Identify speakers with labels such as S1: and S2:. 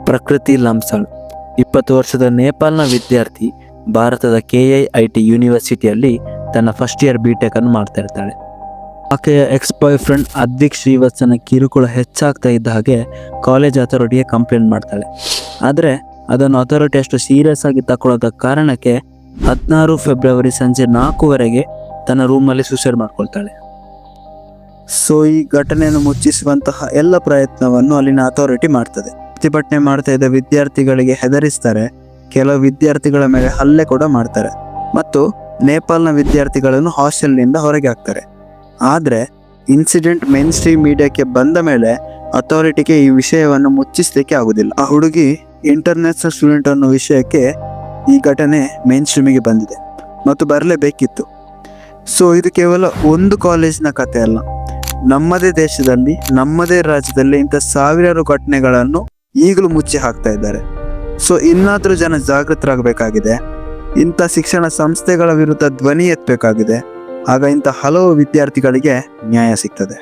S1: ಪ್ರಕೃತಿ ಲಂಸಾಳ್ 20 ವರ್ಷದ ನೇಪಾಲ್ನ ವಿದ್ಯಾರ್ಥಿ ಭಾರತದ KIIT ಯೂನಿವರ್ಸಿಟಿಯಲ್ಲಿ ತನ್ನ ಫಸ್ಟ್ ಇಯರ್ BTech ಅನ್ನು ಮಾಡ್ತಾ ಇರ್ತಾಳೆ. ಆಕೆಯ ಎಕ್ಸ್ ಬಾಯ್ ಫ್ರೆಂಡ್ ಅದ್ವಿಕ್ ಶ್ರೀವತ್ಸನ ಕಿರುಕುಳ ಹೆಚ್ಚಾಗ್ತಾ ಇದ್ದ ಹಾಗೆ ಕಾಲೇಜ್ ಅಥಾರಿಟಿಗೆ ಕಂಪ್ಲೇಂಟ್ ಮಾಡ್ತಾಳೆ. ಆದರೆ ಅದನ್ನು ಅಥಾರಿಟಿ ಅಷ್ಟು ಸೀರಿಯಸ್ ಆಗಿ ತಗೊಳ್ಳೋದ ಕಾರಣಕ್ಕೆ 16 ಫೆಬ್ರವರಿ ಸಂಜೆ 4 ತನ್ನ ರೂಮಲ್ಲಿ ಸೂಸೈಡ್ ಮಾಡ್ಕೊಳ್ತಾಳೆ. ಸೊ ಈ ಘಟನೆಯನ್ನು ಮುಚ್ಚಿಸುವಂತಹ ಎಲ್ಲ ಪ್ರಯತ್ನವನ್ನು ಅಲ್ಲಿನ ಅಥಾರಿಟಿ ಮಾಡ್ತದೆ. ಪ್ರತಿಭಟನೆ ಮಾಡ್ತಾ ಇದ್ದ ವಿದ್ಯಾರ್ಥಿಗಳಿಗೆ ಹೆದರಿಸ್ತಾರೆ, ಕೆಲವು ವಿದ್ಯಾರ್ಥಿಗಳ ಮೇಲೆ ಹಲ್ಲೆ ಕೂಡ ಮಾಡ್ತಾರೆ ಮತ್ತು ನೇಪಾಲ್ನ ವಿದ್ಯಾರ್ಥಿಗಳನ್ನು ಹಾಸ್ಟೆಲ್ನಿಂದ ಹೊರಗೆ ಹಾಕ್ತಾರೆ. ಆದರೆ ಇನ್ಸಿಡೆಂಟ್ ಮೇನ್ ಸ್ಟ್ರೀಮ್ ಮೀಡಿಯಾಕ್ಕೆ ಬಂದ ಮೇಲೆ ಅಥಾರಿಟಿಗೆ ಈ ವಿಷಯವನ್ನು ಮುಚ್ಚಿಸಲಿಕ್ಕೆ ಆಗುದಿಲ್ಲ. ಆ ಹುಡುಗಿ ಇಂಟರ್ನ್ಯಾಷನಲ್ ಸ್ಟೂಡೆಂಟ್ ಅನ್ನೋ ವಿಷಯಕ್ಕೆ ಈ ಘಟನೆ ಮೇನ್ ಸ್ಟ್ರೀಮಿಗೆ ಬಂದಿದೆ ಮತ್ತು ಬರಲೇಬೇಕಿತ್ತು. ಸೊ ಇದು ಕೇವಲ ಒಂದು ಕಾಲೇಜಿನ ಕಥೆ ಅಲ್ಲ, ನಮ್ಮದೇ ದೇಶದಲ್ಲಿ ನಮ್ಮದೇ ರಾಜ್ಯದಲ್ಲಿ ಇಂಥ ಸಾವಿರಾರು ಘಟನೆಗಳನ್ನು ಈಗಲೂ ಮುಚ್ಚಿ ಹಾಕ್ತಾ ಇದ್ದಾರೆ. ಸೊ ಇನ್ನಾದರೂ ಜನ ಜಾಗೃತರಾಗಬೇಕಾಗಿದೆ, ಇಂಥ ಶಿಕ್ಷಣ ಸಂಸ್ಥೆಗಳ ವಿರುದ್ಧ ಧ್ವನಿ ಎತ್ತಬೇಕಾಗಿದೆ. ಆಗ ಇಂಥ ಹಲವು ವಿದ್ಯಾರ್ಥಿಗಳಿಗೆ ನ್ಯಾಯ ಸಿಗ್ತದೆ.